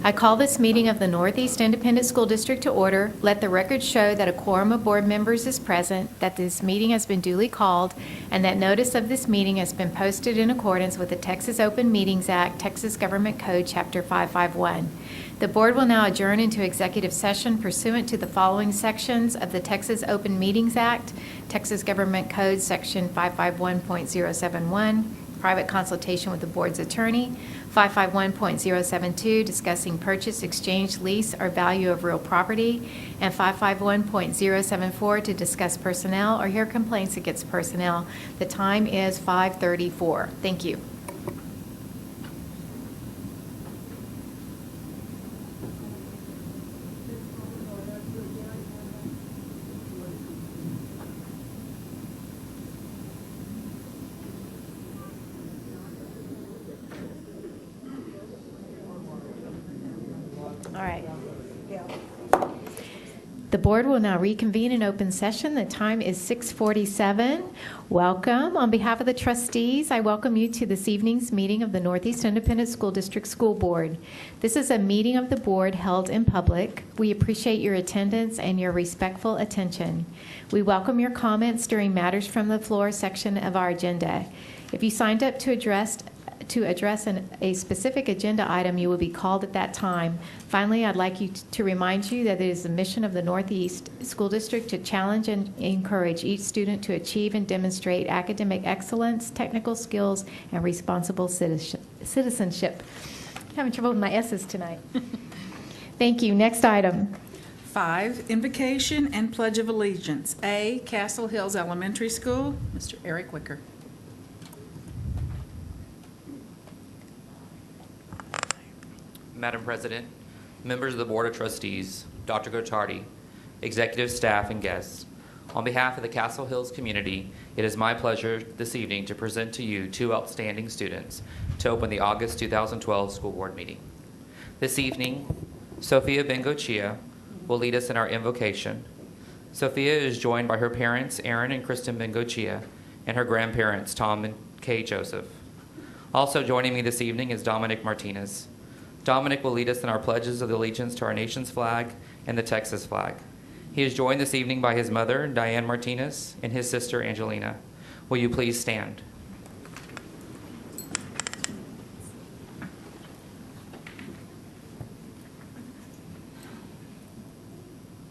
I call this meeting of the Northeast Independent School District to order. Let the record show that a quorum of board members is present, that this meeting has been duly called, and that notice of this meeting has been posted in accordance with the Texas Open Meetings Act, Texas Government Code, Chapter 551. The board will now adjourn into executive session pursuant to the following sections of the Texas Open Meetings Act, Texas Government Code, Section 551.071, private consultation with the board's attorney, 551.072, discussing purchase, exchange, lease, or value of real property, and 551.074 to discuss personnel or hear complaints against personnel. The time is 5:34. Thank you. All right. The board will now reconvene in open session. The time is 6:47. Welcome. On behalf of the trustees, I welcome you to this evening's meeting of the Northeast Independent School District School Board. This is a meeting of the board held in public. We appreciate your attendance and your respectful attention. We welcome your comments during matters from the floor section of our agenda. If you signed up to address a specific agenda item, you will be called at that time. Finally, I'd like to remind you that it is the mission of the Northeast School District to challenge and encourage each student to achieve and demonstrate academic excellence, technical skills, and responsible citizenship. I'm having trouble with my S's tonight. Thank you. Next item. 5, Invocation and Pledge of Allegiance. A, Castle Hills Elementary School. Mr. Eric Wicker. Madam President, members of the Board of Trustees, Dr. Gottardy, executive staff, and guests, on behalf of the Castle Hills community, it is my pleasure this evening to present to you 2 outstanding students to open the August 2012 school board meeting. This evening, Sophia Bengochia will lead us in our invocation. Sophia is joined by her parents, Aaron and Kristen Bengochia, and her grandparents, Tom and Kay Joseph. Also joining me this evening is Dominic Martinez. Dominic will lead us in our pledges of allegiance to our nation's flag and the Texas flag. He is joined this evening by his mother, Diane Martinez, and his sister, Angelina. Will you please stand?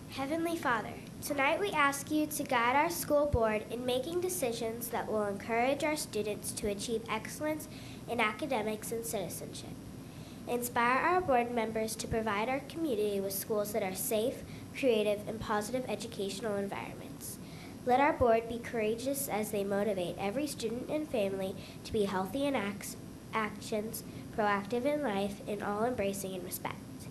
Heavenly Father, tonight we ask you to guide our school board in making decisions that will encourage our students to achieve excellence in academics and citizenship. Inspire our board members to provide our community with schools that are safe, creative, and positive educational environments. Let our board be courageous as they motivate every student and family to be healthy in actions, proactive in life, and all-embracing in respect.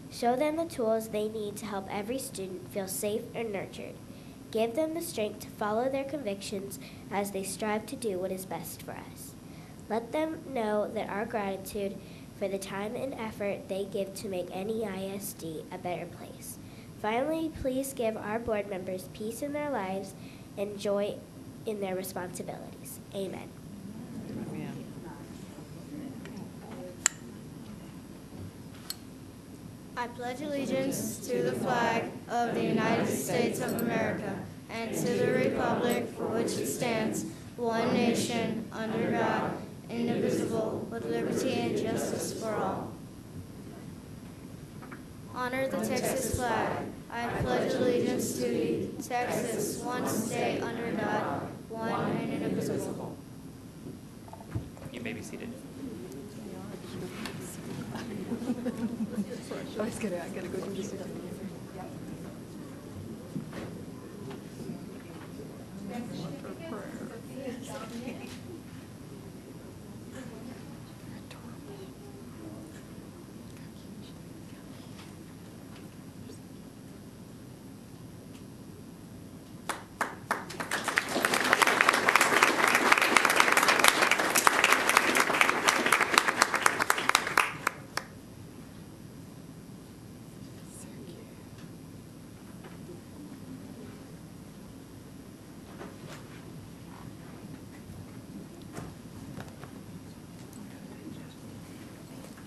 Show them the tools they need to help every student feel safe and nurtured. Give them the strength to follow their convictions as they strive to do what is best for us. Let them know that our gratitude for the time and effort they give to make NEISD a better place. Finally, please give our board members peace in their lives and joy in their responsibilities. Amen. I pledge allegiance to the flag of the United States of America and to the republic for which it stands, one nation, under God, indivisible, with liberty and justice for all. Honor the Texas flag. I pledge allegiance to Texas, one state under God, one and indivisible. You may be seated. I gotta go do this.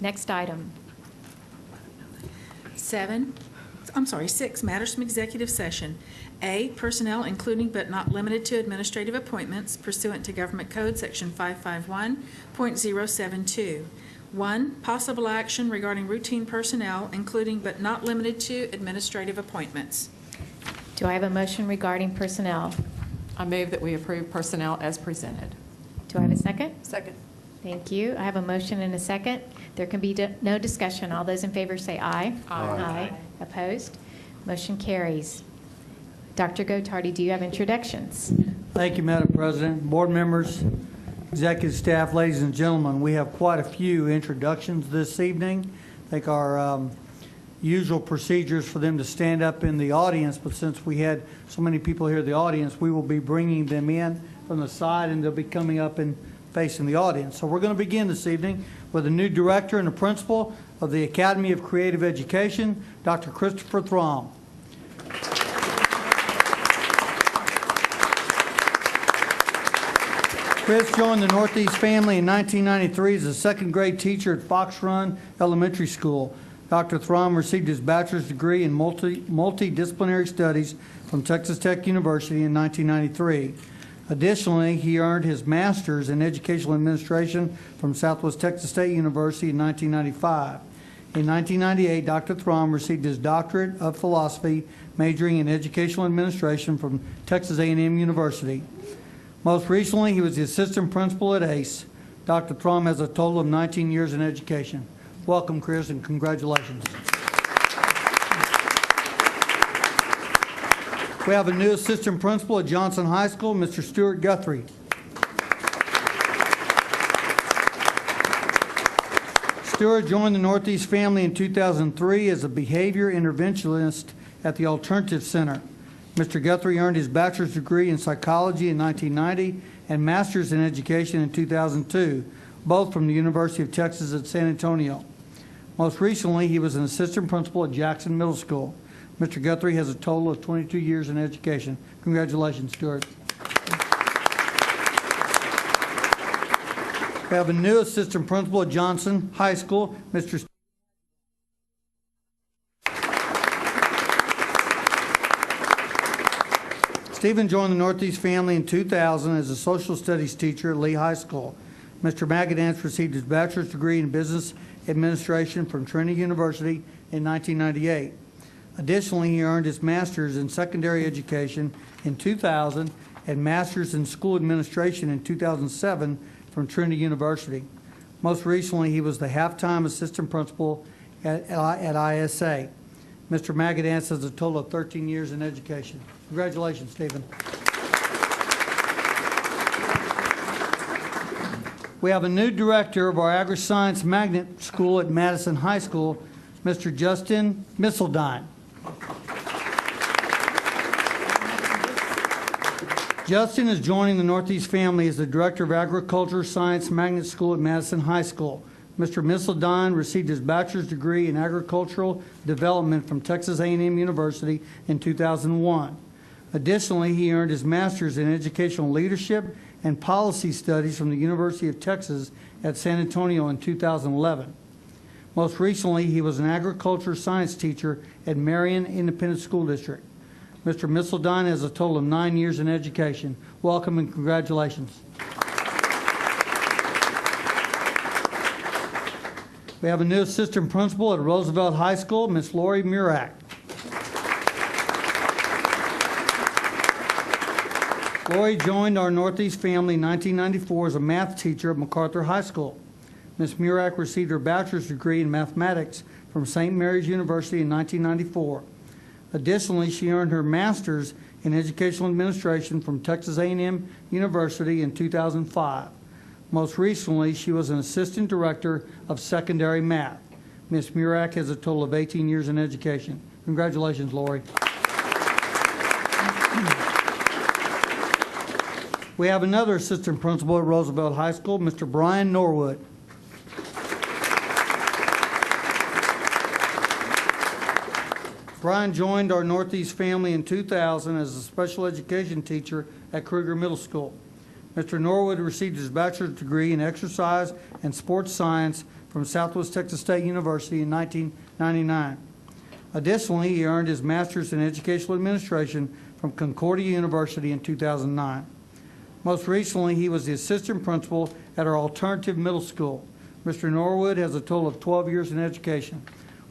Next item. 6, matters from executive session. A, personnel including but not limited to administrative appointments pursuant to Government Code Section 551.072. 1, possible action regarding routine personnel including but not limited to administrative appointments. Do I have a motion regarding personnel? I move that we approve personnel as presented. Do I have a second? Second. Thank you. I have a motion and a second. There can be no discussion. All those in favor say aye. Aye. Opposed? Motion carries. Dr. Gottardy, do you have introductions? Thank you, Madam President. Board members, executive staff, ladies and gentlemen, we have quite a few introductions this evening. I think our usual procedures for them to stand up in the audience, but since we had so many people here in the audience, we will be bringing them in from the side and they'll be coming up and facing the audience. So we're going to begin this evening with the new director and the principal of the Academy of Creative Education, Dr. Christopher Throm. Chris joined the Northeast family in 1993 as a second grade teacher at Fox Run Elementary School. Dr. Throm received his bachelor's degree in multidisciplinary studies from Texas Tech University in 1993. Additionally, he earned his master's in educational administration from Southwest Texas State University in 1995. In 1998, Dr. Throm received his doctorate of philosophy, majoring in educational administration from Texas A&M University. Most recently, he was the assistant principal at ACE. Dr. Throm has a total of 19 years in education. Welcome, Chris, and congratulations. We have a new assistant principal at Johnson High School, Mr. Stuart Guthrie. Stuart joined the Northeast family in 2003 as a behavior interventionist at the Alternative Center. Mr. Guthrie earned his bachelor's degree in psychology in 1990 and master's in education in 2002, both from the University of Texas at San Antonio. Most recently, he was an assistant principal at Jackson Middle School. Mr. Guthrie has a total of 22 years in education. Congratulations, Stuart. We have a new assistant principal at Johnson High School, Mr. Stephen joined the Northeast family in 2000 as a social studies teacher at Lee High School. Mr. Magadance received his bachelor's degree in business administration from Trinity University in 1998. Additionally, he earned his master's in secondary education in 2000 and master's in school administration in 2007 from Trinity University. Most recently, he was the half-time assistant principal at ISA. Mr. Magadance has a total of 13 years in education. Congratulations, Stephen. We have a new director of our Agri-Science Magnet School at Madison High School, Mr. Justin Misseldine. Justin is joining the Northeast family as the Director of Agriculture Science Magnet School at Madison High School. Mr. Misseldine received his bachelor's degree in agricultural development from Texas A&M University in 2001. Additionally, he earned his master's in educational leadership and policy studies from the University of Texas at San Antonio in 2011. Most recently, he was an agriculture science teacher at Marion Independent School District. Mr. Misseldine has a total of 9 years in education. Welcome and congratulations. We have a new assistant principal at Roosevelt High School, Ms. Lori Murak. Lori joined our Northeast family in 1994 as a math teacher at MacArthur High School. Ms. Murak received her bachelor's degree in mathematics from St. Mary's University in 1994. Additionally, she earned her master's in educational administration from Texas A&M University in 2005. Most recently, she was an assistant director of secondary math. Ms. Murak has a total of 18 years in education. Congratulations, Lori. We have another assistant principal at Roosevelt High School, Mr. Brian Norwood. Brian joined our Northeast family in 2000 as a special education teacher at Kruger Middle School. Mr. Norwood received his bachelor's degree in exercise and sports science from Southwest Texas State University in 1999. Additionally, he earned his master's in educational administration from Concordia University in 2009. Most recently, he was the assistant principal at our alternative middle school. Mr. Norwood has a total of 12 years in education.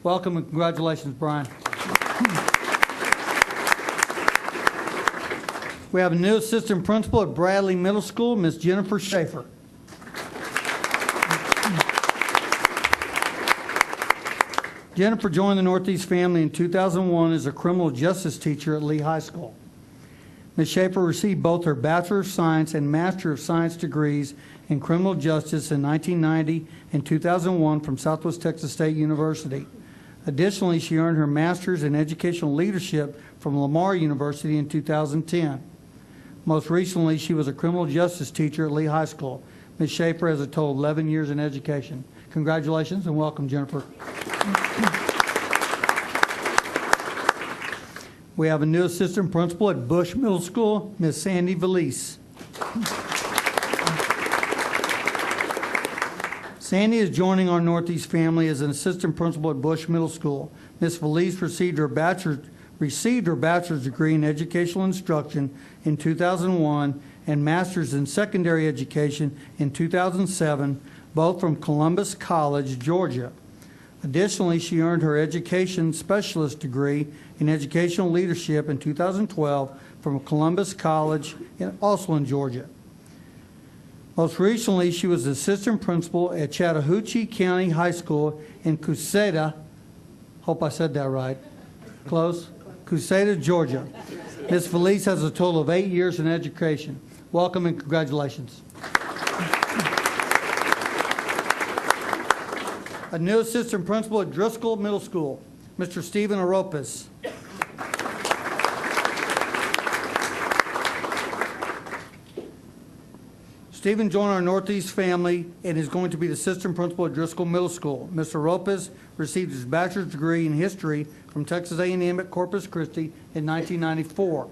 Welcome and congratulations, Brian. We have a new assistant principal at Bradley Middle School, Ms. Jennifer Schaefer. Jennifer joined the Northeast family in 2001 as a criminal justice teacher at Lee High School. Ms. Schaefer received both her Bachelor of Science and Master of Science degrees in criminal justice in 1990 and 2001 from Southwest Texas State University. Additionally, she earned her Master's in Educational Leadership from Lamar University in 2010. Most recently, she was a criminal justice teacher at Lee High School. Ms. Schaefer has a total of 11 years in education. Congratulations and welcome, Jennifer. We have a new assistant principal at Bush Middle School, Ms. Sandi Valise. Sandi is joining our Northeast family as an assistant principal at Bush Middle School. Ms. Valise received her bachelor's degree in educational instruction in 2001 and master's in secondary education in 2007, both from Columbus College, Georgia. Additionally, she earned her education specialist degree in educational leadership in 2012 from Columbus College, also in Georgia. Most recently, she was assistant principal at Chattahoochee County High School in Cuseta, hope I said that right, close, Cuseta, Georgia. Ms. Valise has a total of 8 years in education. Welcome and congratulations. A new assistant principal at Driscoll Middle School, Mr. Stephen Aropis. Stephen joined our Northeast family and is going to be the assistant principal at Driscoll Middle School. Mr. Aropis received his bachelor's degree in history from Texas A&M at Corpus Christi in 1994.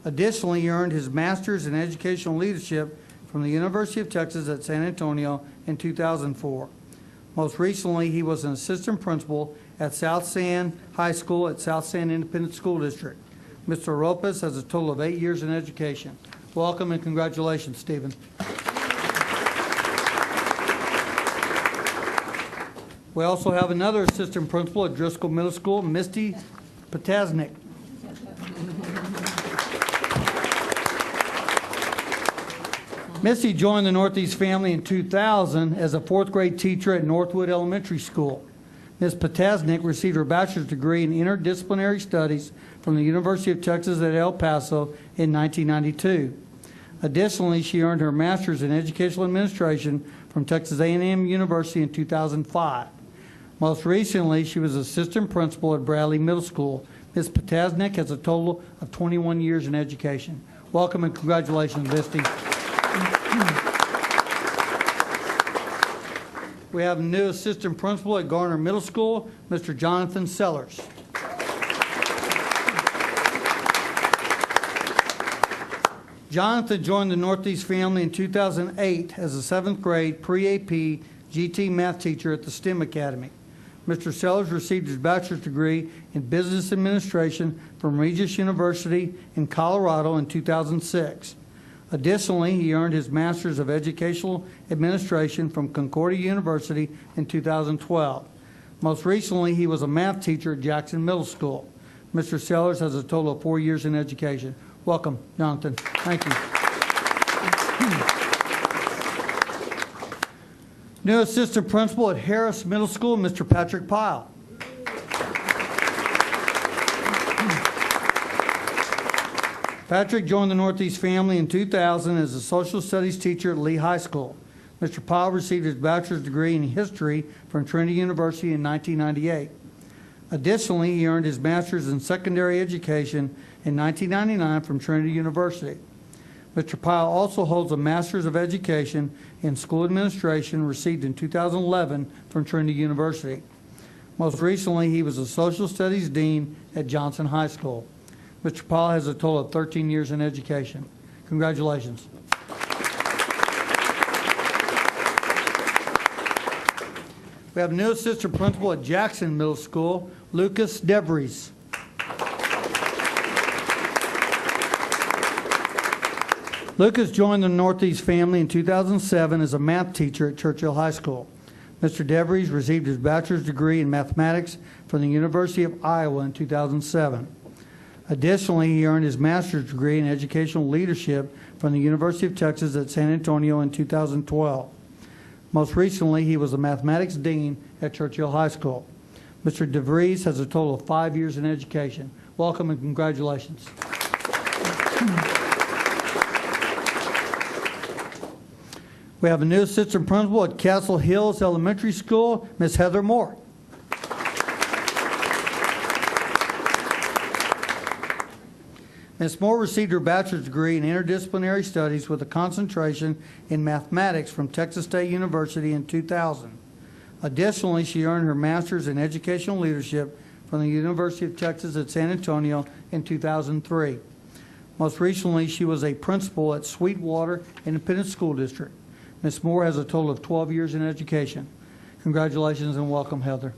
Additionally, he earned his master's in educational leadership from the University of Texas at San Antonio in 2004. Most recently, he was an assistant principal at South San High School at South San Independent School District. Mr. Aropis has a total of 8 years in education. Welcome and congratulations, Stephen. We also have another assistant principal at Driscoll Middle School, Misty Potasnik. Misty joined the Northeast family in 2000 as a fourth grade teacher at Northwood Elementary School. Ms. Potasnik received her bachelor's degree in interdisciplinary studies from the University of Texas at El Paso in 1992. Additionally, she earned her master's in educational administration from Texas A&M University in 2005. Most recently, she was assistant principal at Bradley Middle School. Ms. Potasnik has a total of 21 years in education. Welcome and congratulations, Misty. We have a new assistant principal at Garner Middle School, Mr. Jonathan Sellers. Jonathan joined the Northeast family in 2008 as a 7th grade pre-AP GT math teacher at the STEM Academy. Mr. Sellers received his bachelor's degree in business administration from Regis University in Colorado in 2006. Additionally, he earned his master's of educational administration from Concordia University in 2012. Most recently, he was a math teacher at Jackson Middle School. Mr. Sellers has a total of 4 years in education. Welcome, Jonathan. Thank you. New assistant principal at Harris Middle School, Mr. Patrick Pyle. Patrick joined the Northeast family in 2000 as a social studies teacher at Lee High School. Mr. Pyle received his bachelor's degree in history from Trinity University in 1998. Additionally, he earned his master's in secondary education in 1999 from Trinity University. Mr. Pyle also holds a master's of education in school administration received in 2011 from Trinity University. Most recently, he was a social studies dean at Johnson High School. Mr. Pyle has a total of 13 years in education. Congratulations. We have a new assistant principal at Jackson Middle School, Lucas DeVries. Lucas joined the Northeast family in 2007 as a math teacher at Churchill High School. Mr. DeVries received his bachelor's degree in mathematics from the University of Iowa in 2007. Additionally, he earned his master's degree in educational leadership from the University of Texas at San Antonio in 2012. Most recently, he was the mathematics dean at Churchill High School. Mr. DeVries has a total of 5 years in education. Welcome and congratulations. We have a new assistant principal at Castle Hills Elementary School, Ms. Heather Moore. Ms. Moore received her bachelor's degree in interdisciplinary studies with a concentration in mathematics from Texas State University in 2000. Additionally, she earned her master's in educational leadership from the University of Texas at San Antonio in 2003. Most recently, she was a principal at Sweetwater Independent School District. Ms. Moore has a total of 12 years in education. Congratulations and welcome, Heather.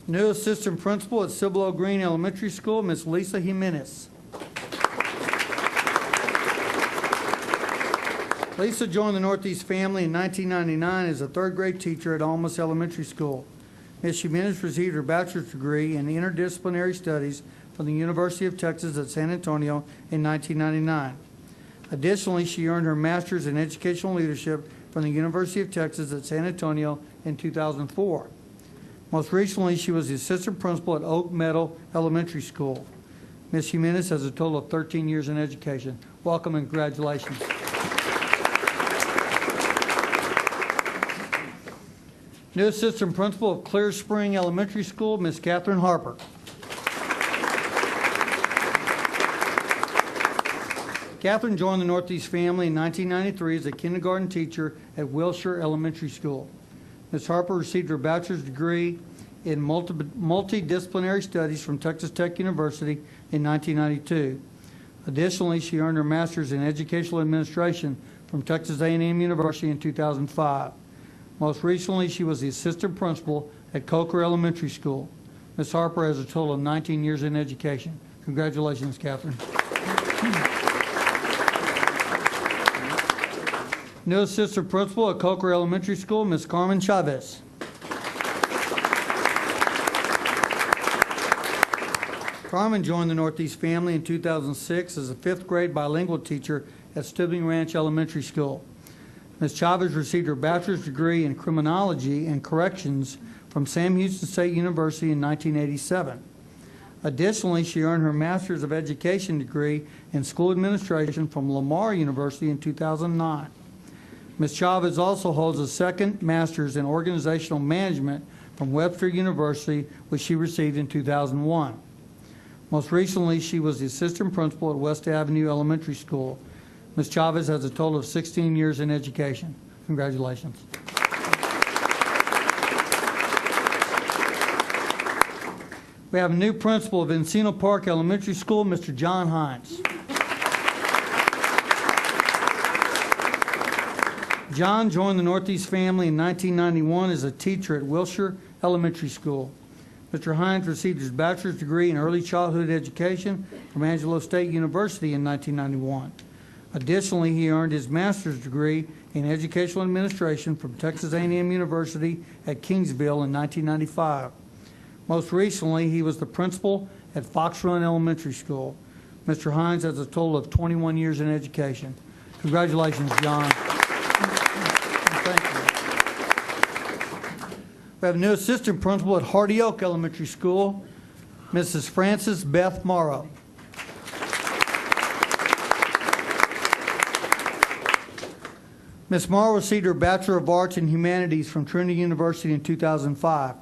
New assistant principal at Cibolo Green Elementary School, Ms. Lisa Jimenez. Lisa joined the Northeast family in 1999 as a third grade teacher at Almas Elementary School. Ms. Jimenez received her bachelor's degree in interdisciplinary studies from the University of Texas at San Antonio in 1999. Additionally, she earned her master's in educational leadership from the University of Texas at San Antonio in 2004. Most recently, she was the assistant principal at Oak Meadow Elementary School. Ms. Jimenez has a total of 13 years in education. Welcome and congratulations. New assistant principal of Clear Spring Elementary School, Ms. Catherine Harper. Catherine joined the Northeast family in 1993 as a kindergarten teacher at Wilshire Elementary School. Ms. Harper received her bachelor's degree in multidisciplinary studies from Texas Tech University in 1992. Additionally, she earned her master's in educational administration from Texas A&M University in 2005. Most recently, she was the assistant principal at Coker Elementary School. Ms. Harper has a total of 19 years in education. Congratulations, Catherine. New assistant principal at Coker Elementary School, Ms. Carmen Chavez. Carmen joined the Northeast family in 2006 as a fifth grade bilingual teacher at Stubbing Ranch Elementary School. Ms. Chavez received her bachelor's degree in criminology and corrections from Sam Houston State University in 1987. Additionally, she earned her master's of education degree in school administration from Lamar University in 2009. Ms. Chavez also holds a second master's in organizational management from Webster University, which she received in 2001. Most recently, she was the assistant principal at West Avenue Elementary School. Ms. Chavez has a total of 16 years in education. Congratulations. We have a new principal of Encino Park Elementary School, Mr. John Hines. John joined the Northeast family in 1991 as a teacher at Wilshire Elementary School. Mr. Hines received his bachelor's degree in early childhood education from Angelo State University in 1991. Additionally, he earned his master's degree in educational administration from Texas A&M University at Kingsville in 1995. Most recently, he was the principal at Fox Run Elementary School. Mr. Hines has a total of 21 years in education. Congratulations, John. Thank you. We have a new assistant principal at Hardy Oak Elementary School, Mrs. Frances Beth Morrow. Ms. Morrow received her Bachelor of Arts in Humanities from Trinity University in 2005.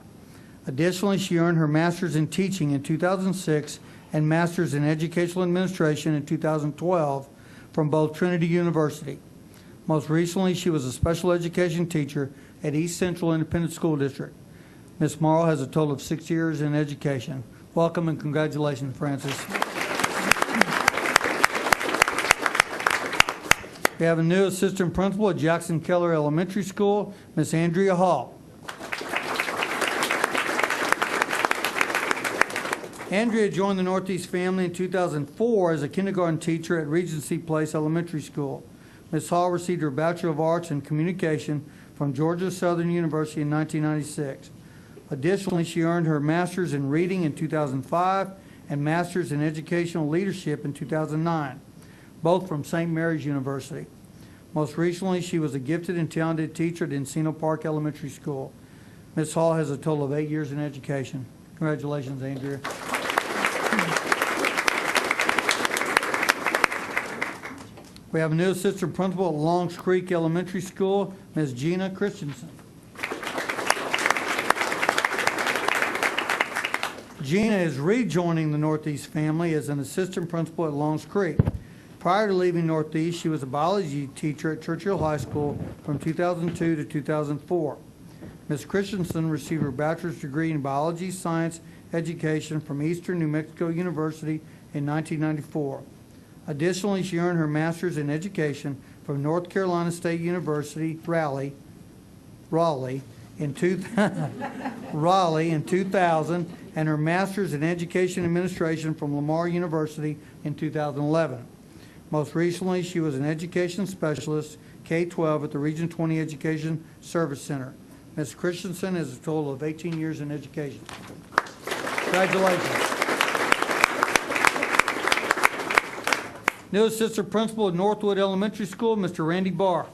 Additionally, she earned her Master's in Teaching in 2006 and Master's in Educational Administration in 2012 from both Trinity University. Most recently, she was a special education teacher at East Central Independent School District. Ms. Morrow has a total of 6 years in education. Welcome and congratulations, Frances. We have a new assistant principal at Jackson Keller Elementary School, Miss Andrea Hall. Andrea joined the Northeast family in 2004 as a kindergarten teacher at Regency Place Elementary School. Ms. Hall received her Bachelor of Arts in Communication from Georgia Southern University in 1996. Additionally, she earned her Master's in Reading in 2005 and Master's in Educational Leadership in 2009, both from St. Mary's University. Most recently, she was a gifted and talented teacher at Encino Park Elementary School. Ms. Hall has a total of 8 years in education. Congratulations, Andrea. We have a new assistant principal at Longs Creek Elementary School, Ms. Gina Christensen. Gina is rejoining the Northeast family as an assistant principal at Longs Creek. Prior to leaving Northeast, she was a biology teacher at Churchill High School from 2002 to 2004. Ms. Christensen received her bachelor's degree in biology science education from Eastern New Mexico University in 1994. Additionally, she earned her master's in education from North Carolina State University, Raleigh in 2000, and her master's in education administration from Lamar University in 2011. Most recently, she was an education specialist, K-12, at the Region 20 Education Service Center. Ms. Christensen has a total of 18 years in education. Congratulations. New assistant principal at Northwood Elementary School, Mr. Randy Barr.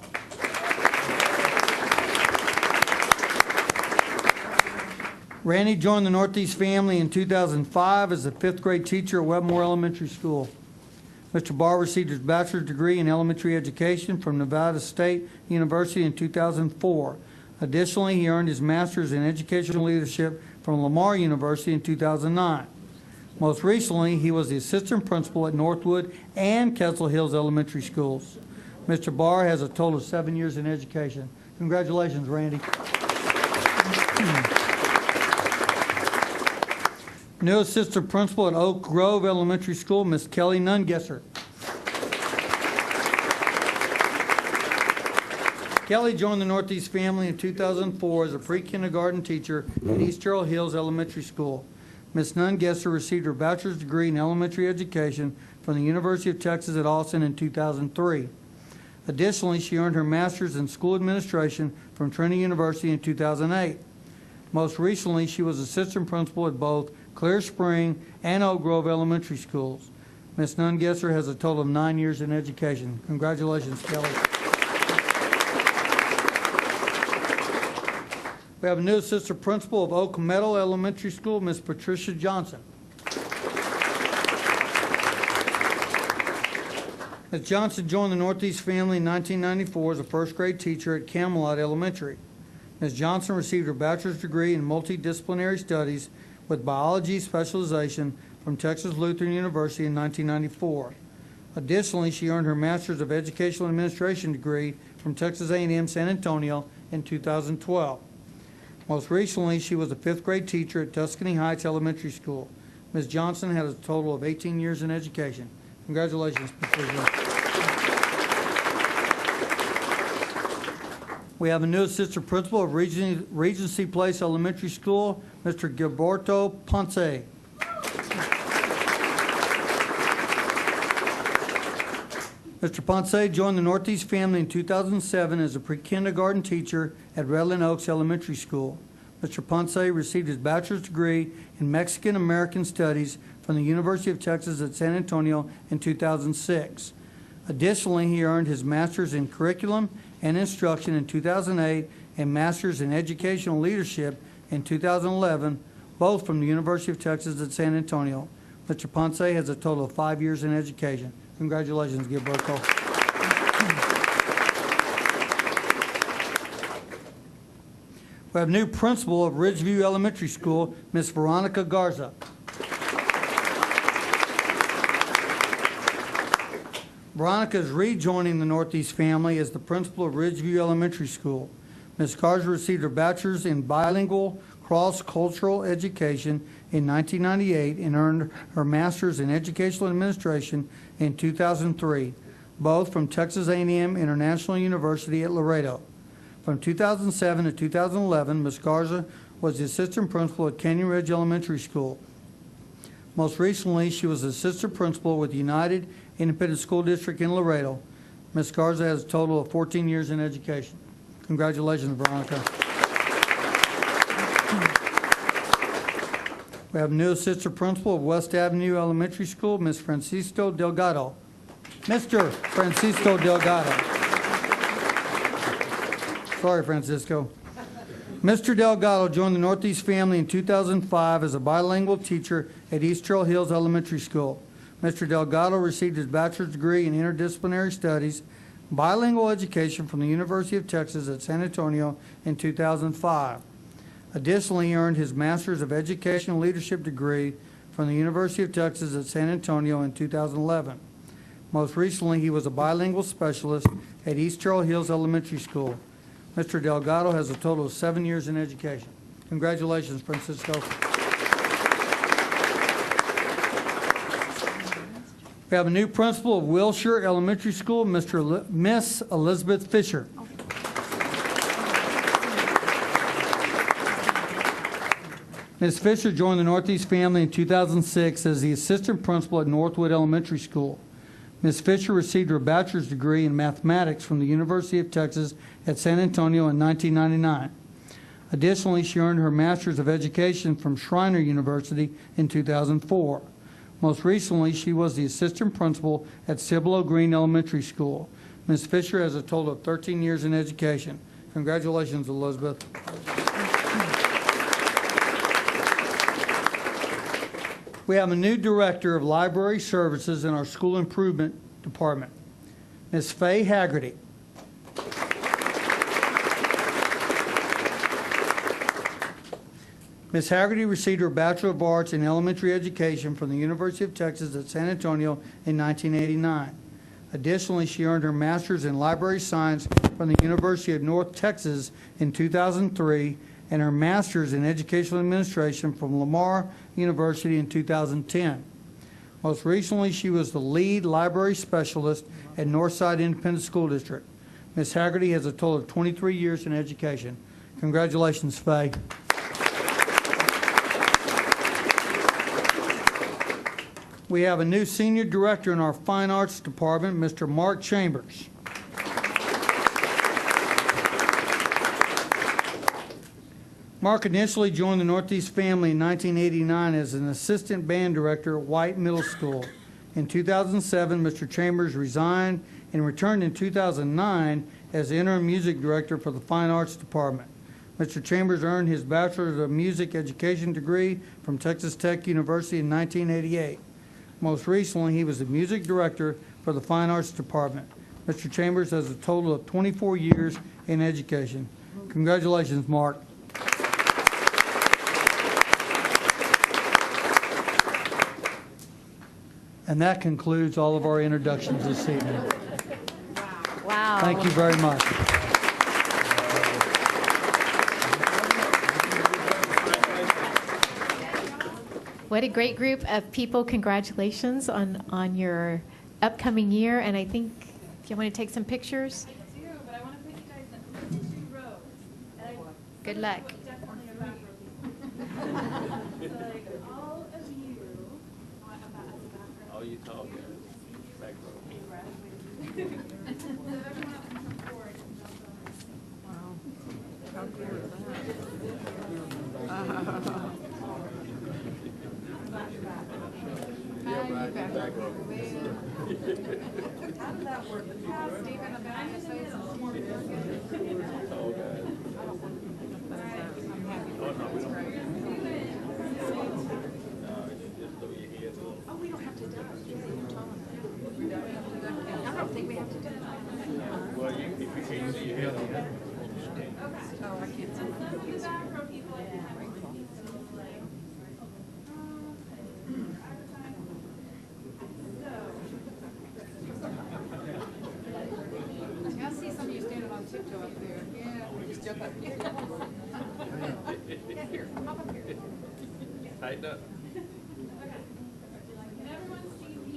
Randy joined the Northeast family in 2005 as a 5th grade teacher at Wetmore Elementary School. Mr. Barr received his bachelor's degree in elementary education from Nevada State University in 2004. Additionally, he earned his master's in educational leadership from Lamar University in 2009. Most recently, he was the assistant principal at Northwood and Kessel Hills Elementary Schools. Mr. Barr has a total of 7 years in education. Congratulations, Randy. New assistant principal at Oak Grove Elementary School, Miss Kelly Nungesser. Kelly joined the Northeast family in 2004 as a pre-kindergarten teacher at East Terrell Hills Elementary School. Ms. Nungesser received her bachelor's degree in elementary education from the University of Texas at Austin in 2003. Additionally, she earned her master's in school administration from Trinity University in 2008. Most recently, she was assistant principal at both Clear Spring and Oak Grove Elementary Schools. Ms. Nungesser has a total of 9 years in education. Congratulations, Kelly. We have a new assistant principal of Oak Meadow Elementary School, Ms. Patricia Johnson. Ms. Johnson joined the Northeast family in 1994 as a 1st grade teacher at Camelot Elementary. Ms. Johnson received her bachelor's degree in multidisciplinary studies with biology specialization from Texas Lutheran University in 1994. Additionally, she earned her master's of educational administration degree from Texas A&M San Antonio in 2012. Most recently, she was a 5th grade teacher at Tuscany Heights Elementary School. Ms. Johnson had a total of 18 years in education. Congratulations, Patricia. We have a new assistant principal of Regency Place Elementary School, Mr. Gilberto Ponce. Mr. Ponce joined the Northeast family in 2007 as a pre-kindergarten teacher at Redland Oaks Elementary School. Mr. Ponce received his bachelor's degree in Mexican American Studies from the University of Texas at San Antonio in 2006. Additionally, he earned his master's in curriculum and instruction in 2008 and master's in educational leadership in 2011, both from the University of Texas at San Antonio. Mr. Ponce has a total of 5 years in education. Congratulations, Gilberto. We have new principal of Ridgeview Elementary School, Miss Veronica Garza. Veronica is rejoining the Northeast family as the principal of Ridgeview Elementary School. Ms. Garza received her bachelor's in bilingual cross-cultural education in 1998 and earned her master's in educational administration in 2003. both from Texas A&M International University at Laredo. From 2007 to 2011, Ms. Garza was the assistant principal at Canyon Ridge Elementary School. Most recently, she was assistant principal with United Independent School District in Laredo. Ms. Garza has a total of 14 years in education. Congratulations, Veronica. We have new assistant principal of West Avenue Elementary School, Ms. Francisco Delgado. Mr. Francisco Delgado. Sorry, Francisco. Mr. Delgado joined the Northeast family in 2005 as a bilingual teacher at East Trail Hills Elementary School. Mr. Delgado received his bachelor's degree in interdisciplinary studies, bilingual education from the University of Texas at San Antonio in 2005. Additionally, he earned his Master's of Education and Leadership degree from the University of Texas at San Antonio in 2011. Most recently, he was a bilingual specialist at East Trail Hills Elementary School. Mr. Delgado has a total of 7 years in education. Congratulations, Francisco. We have a new principal of Wilshire Elementary School, Miss Elizabeth Fisher. Ms. Fisher joined the Northeast family in 2006 as the assistant principal at Northwood Elementary School. Ms. Fisher received her bachelor's degree in mathematics from the University of Texas at San Antonio in 1999. Additionally, she earned her Master's of Education from Schreiner University in 2004. Most recently, she was the assistant principal at Cibolo Green Elementary School. Ms. Fisher has a total of 13 years in education. Congratulations, Elizabeth. We have a new director of library services in our school improvement department, Ms. Faye Haggerty. Ms. Haggerty received her Bachelor of Arts in Elementary Education from the University of Texas at San Antonio in 1989. Additionally, she earned her Master's in Library Science from the University of North Texas in 2003 and her Master's in Educational Administration from Lamar University in 2010. Most recently, she was the lead library specialist at Northside Independent School District. Ms. Haggerty has a total of 23 years in education. Congratulations, Faye. We have a new senior director in our Fine Arts Department, Mr. Mark Chambers. Mark initially joined the Northeast family in 1989 as an assistant band director at White Middle School. In 2007, Mr. Chambers resigned and returned in 2009 as the interim music director for the Fine Arts Department. Mr. Chambers earned his Bachelor of Music Education degree from Texas Tech University in 1988. Most recently, he was the music director for the Fine Arts Department. Mr. Chambers has a total of 24 years in education. Congratulations, Mark. And that concludes all of our introductions this evening. Wow. Thank you very much. What a great group of people. Congratulations on your upcoming year. And I think, if you want to take some pictures. I do, but I want to put you guys in 2 rows. Good luck. Definitely a back row people. So like all of you want a back row. Oh, you talk, back row. So everyone else can come forward and jump on. Wow. How cool is that? Back row. How does that work? Stephen, the back is so Tall guys. I'm happy. Oh, no, we don't. No, just throw your hands up. Oh, we don't have to duck. I don't think we have to do that. Well, if you can't see your head on that. Oh, I can't see. You back row people, if you have any seats in the sleigh. I see some of you standing on tiptoe up there. Yeah, just jump up here. Yeah, here, hop up here. Tighten up. Can everyone see me?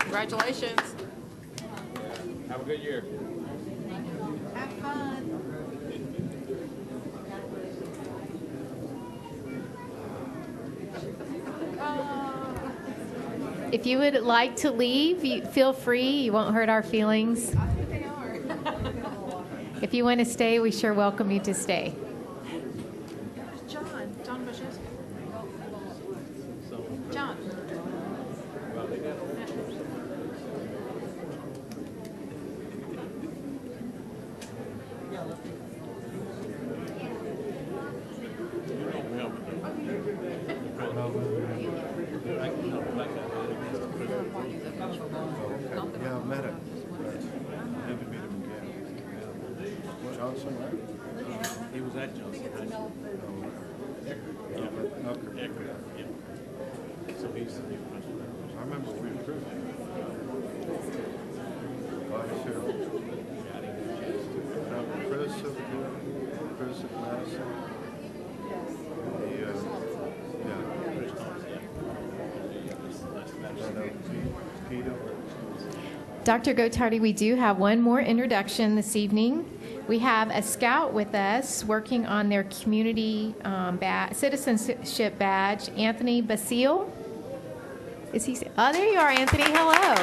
Congratulations. Have a good year. Have fun. If you would like to leave, feel free. You won't hurt our feelings. I think they are. If you want to stay, we sure welcome you to stay. John Bushes. John. Yeah, I met him. Need to meet him again. Johnson, right? He was at Johnson. So he's the new principal. I remember we approved him. Glad he's here. Chris at Madison. Dr. Gottardy, we do have one more introduction this evening. We have a scout with us working on their community citizenship badge, Anthony Basile. Is he? Oh, there you are, Anthony. Hello.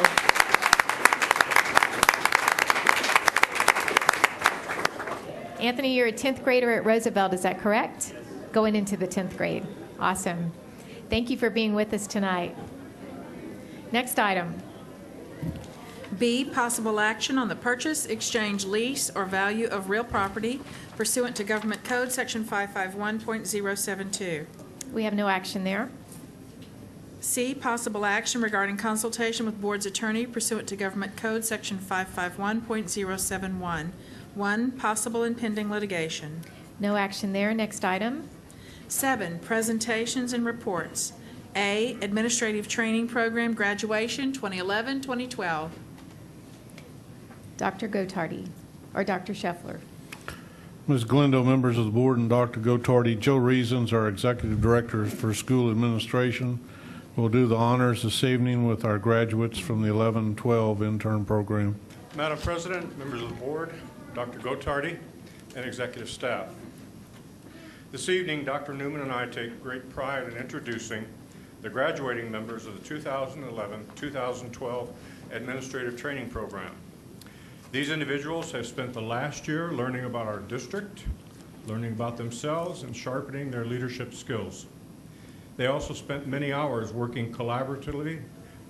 Anthony, you're a 10th grader at Roosevelt, is that correct? Going into the 10th grade. Awesome. Thank you for being with us tonight. Next item. B, possible action on the purchase, exchange, lease, or value of real property pursuant to Government Code Section 551.072. We have no action there. C, possible action regarding consultation with board's attorney pursuant to Government Code Section 551.071. 1, possible and pending litigation. No action there. Next item. 7, presentations and reports. A, Administrative Training Program Graduation 2011-2012. Dr. Gottardy, or Dr. Scheffler. Ms. Glendo, members of the board, and Dr. Gottardy, Joe Reasons, our Executive Director for School Administration, will do the honors this evening with our graduates from the 11-12 intern program. Madam President, members of the board, Dr. Gottardy, and executive staff. This evening, Dr. Newman and I take great pride in introducing the graduating members of the 2011-2012 Administrative Training Program. These individuals have spent the last year learning about our district, learning about themselves, and sharpening their leadership skills. They also spent many hours working collaboratively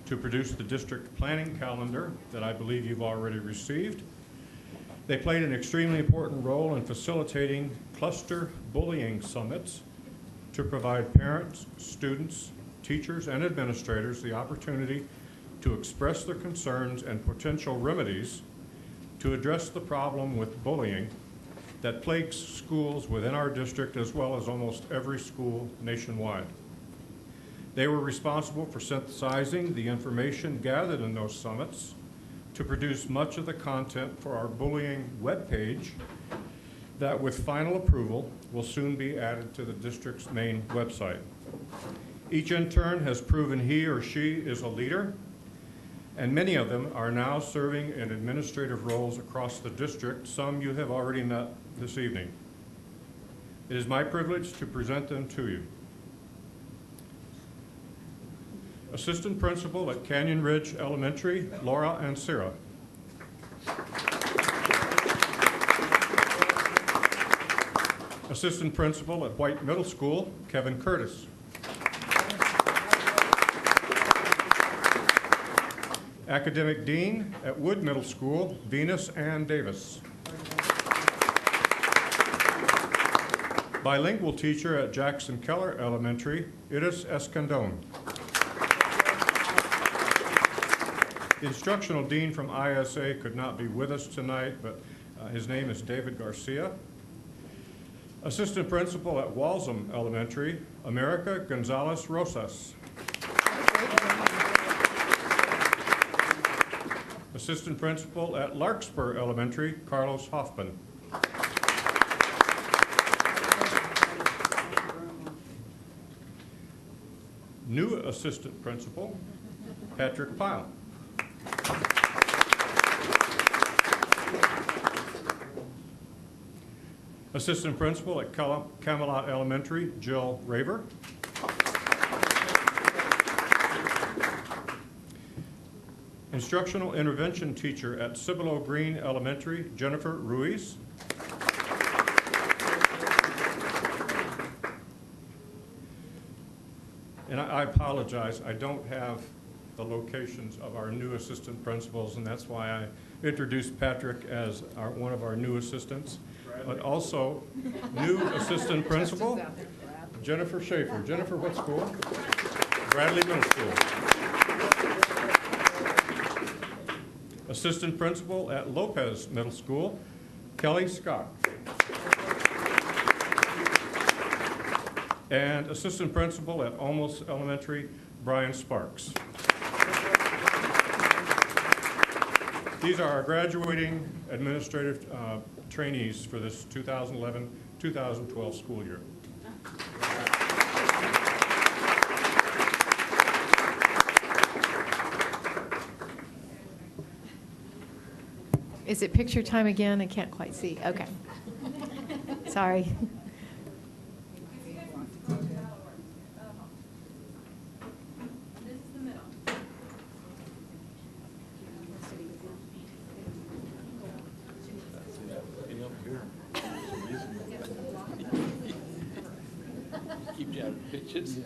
to produce the district planning calendar that I believe you've already received. They played an extremely important role in facilitating cluster bullying summits to provide parents, students, teachers, and administrators the opportunity to express their concerns and potential remedies to address the problem with bullying that plagues schools within our district as well as almost every school nationwide. They were responsible for synthesizing the information gathered in those summits to produce much of the content for our bullying webpage that, with final approval, will soon be added to the district's main website. Each intern has proven he or she is a leader, and many of them are now serving in administrative roles across the district. Some you have already met this evening. It is my privilege to present them to you. Assistant Principal at Canyon Ridge Elementary, Laura Ansira. Assistant Principal at White Middle School, Kevin Curtis. Academic Dean at Wood Middle School, Venus Ann Davis. Bilingual teacher at Jackson Keller Elementary, Iris Escandon. The instructional dean from ISA could not be with us tonight, but his name is David Garcia. Assistant principal at Walsham Elementary, America Gonzalez Rosas. Assistant principal at Larkspur Elementary, Carlos Hoffman. new assistant principal, Patrick Pyle. Assistant principal at Camelot Elementary, Jill Raver. Instructional intervention teacher at Cibolo Green Elementary, Jennifer Ruiz. And I apologize, I don't have the locations of our new assistant principals, and that's why I introduced Patrick as one of our new assistants. But also, new assistant principal, Jennifer Schaefer. Jennifer, what school? Bradley Middle School. Assistant principal at Lopez Middle School, Kelly Scott. And assistant principal at Olmos Elementary, Brian Sparks. These are our graduating administrative trainees for this 2011-2012 school year. Is it picture time again? I can't quite see. Okay. Sorry. Keep you out of pictures.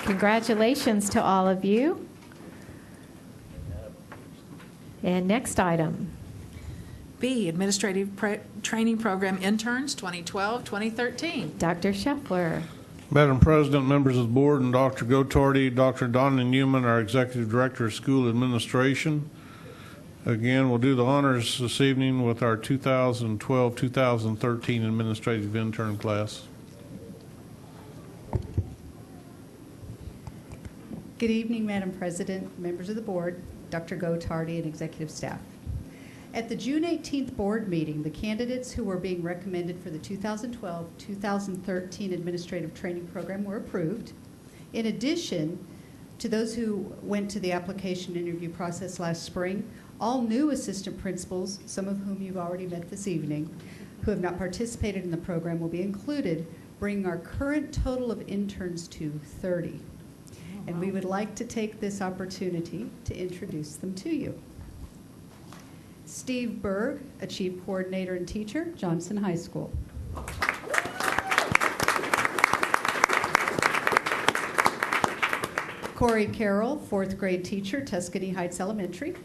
Congratulations to all of you. And next item. B, Administrative Training Program Interns, 2012-2013. Dr. Scheffler. Madam President, members of the board, and Dr. Gottardy, Dr. Donna Newman, our Executive Director of School Administration. Again, we'll do the honors this evening with our 2012-2013 administrative intern class. Good evening, Madam President, members of the board, Dr. Gottardy, and executive staff. At the June 18th board meeting, the candidates who were being recommended for the 2012-2013 administrative training program were approved. In addition to those who went to the application interview process last spring, all new assistant principals, some of whom you've already met this evening, who have not participated in the program will be included, bringing our current total of interns to 30. And we would like to take this opportunity to introduce them to you. Steve Berg, Achieve Coordinator and Teacher, Johnson High School. Corey Carroll, 4th grade teacher, Tuscany Heights Elementary.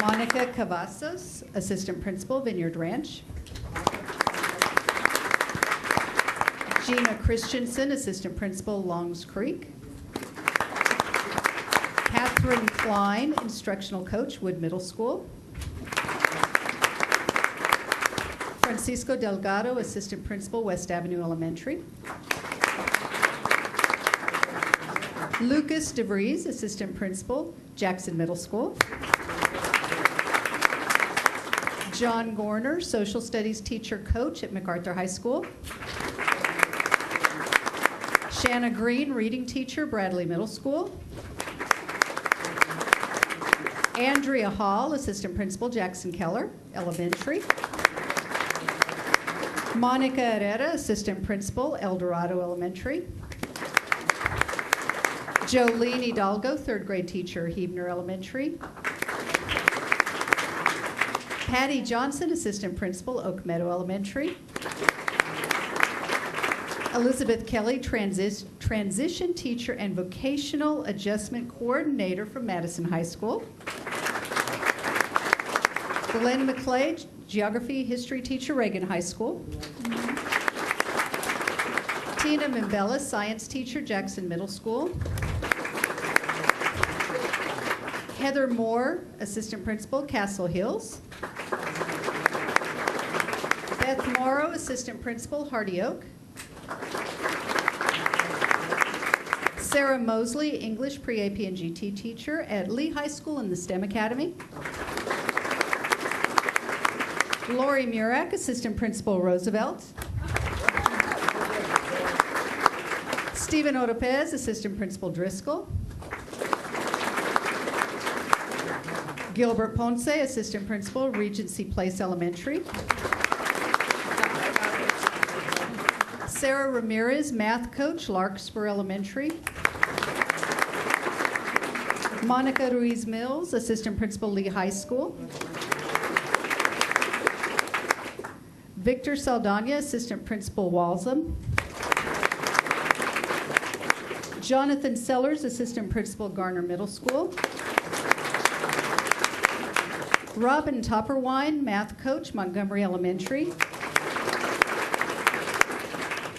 Monica Cavazos, Assistant Principal, Vineyard Ranch. Gina Christensen, Assistant Principal, Longs Creek. Catherine Klein, Instructional Coach, Wood Middle School. Francisco Delgado, Assistant Principal, West Avenue Elementary. Lucas DeVries, Assistant Principal, Jackson Middle School. John Gorner, Social Studies Teacher Coach at MacArthur High School. Shanna Green, Reading Teacher, Bradley Middle School. Andrea Hall, Assistant Principal, Jackson Keller Elementary. Monica Herrera, Assistant Principal, El Dorado Elementary. Jolene Hidalgo, 3rd grade teacher, Huebner Elementary. Patty Johnson, Assistant Principal, Oak Meadow Elementary. Elizabeth Kelly, Transition Teacher and Vocational Adjustment Coordinator from Madison High School. Glenn McClay, Geography History Teacher, Reagan High School. Tina Mimbella, Science Teacher, Jackson Middle School. Heather Moore, Assistant Principal, Castle Hills. Beth Morrow, Assistant Principal, Hardy Oak. Sarah Mosley, English pre-AP and GT teacher at Lee High School in the STEM Academy. Lori Murak, assistant principal, Roosevelt. Stephen Otopez, assistant principal, Driscoll. Gilbert Ponce, assistant principal, Regency Place Elementary. Sarah Ramirez, math coach, Larkspur Elementary. Monica Ruiz Mills, assistant principal, Lee High School. Victor Saldana, assistant principal, Walsham. Jonathan Sellers, assistant principal, Garner Middle School. Robin Topperwine, math coach, Montgomery Elementary.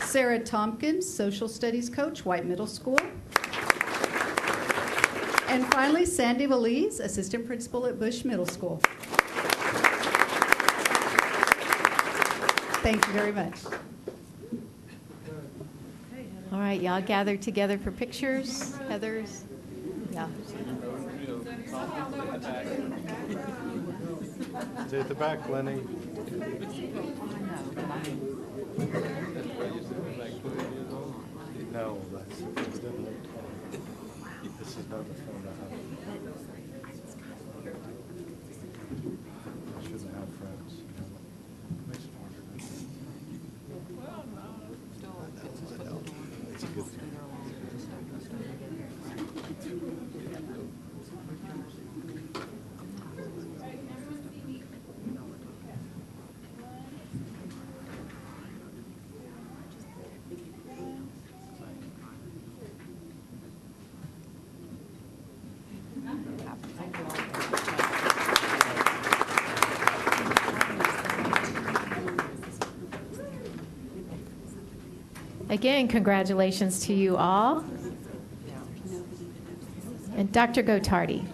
Sarah Tompkins, social studies coach, White Middle School. And finally, Sandy Valise, assistant principal at Bush Middle School. Thank you very much. All right, y'all gathered together for pictures. Heather's? Yeah. Stay at the back, Lenny. No, that's definitely. This is not the phone I have. I shouldn't have friends. Makes it harder. It's a good thing. Again, congratulations to you all. And Dr. Gottardy.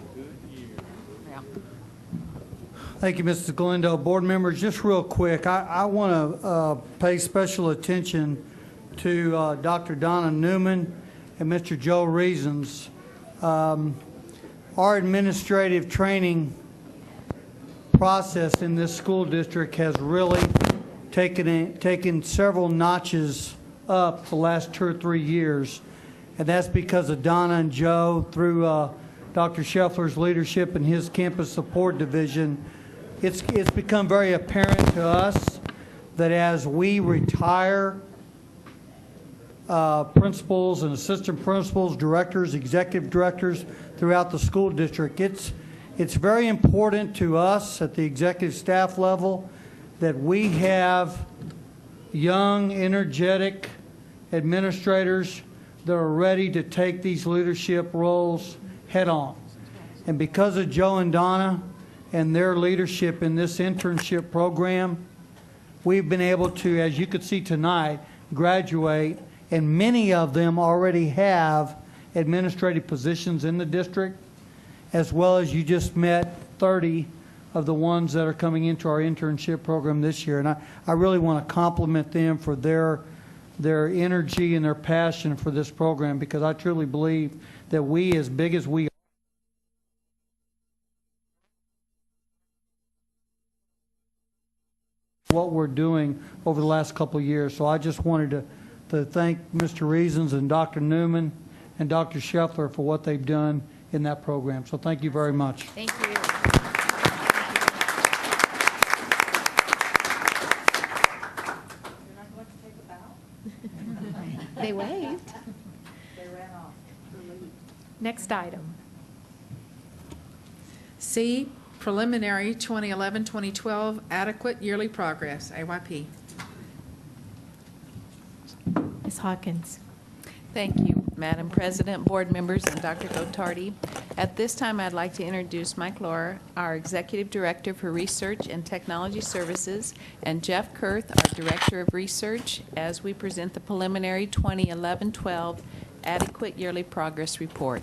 Thank you, Mrs. Galindo. Board members, just real quick, I want to pay special attention to Dr. Donna Newman and Mr. Joe Reasons. Our administrative training process in this school district has really taken several notches up the last 2 or 3 years, and that's because of Donna and Joe through Dr. Scheffler's leadership and his campus support division. It's become very apparent to us that as we retire principals and assistant principals, directors, executive directors throughout the school district, it's very important to us at the executive staff level that we have young, energetic administrators that are ready to take these leadership roles head on. And because of Joe and Donna and their leadership in this internship program, we've been able to, as you could see tonight, graduate, and many of them already have administrative positions in the district, as well as you just met 30 of the ones that are coming into our internship program this year. And I really want to compliment them for their energy and their passion for this program, because I truly believe that we, as big as we are, what we're doing over the last couple of years. So I just wanted to thank Mr. Reasons and Dr. Newman and Dr. Scheffler for what they've done in that program. So thank you very much. Thank you. They waved. They ran off. Next item. C, preliminary 2011-2012 adequate yearly progress, AYP. Ms. Hawkins. Thank you, Madam President, board members, and Dr. Gottardy. At this time, I'd like to introduce Mike Laura, our Executive Director for Research and Technology Services, and Jeff Kurth, our Director of Research, as we present the preliminary 2011-12 adequate yearly progress report.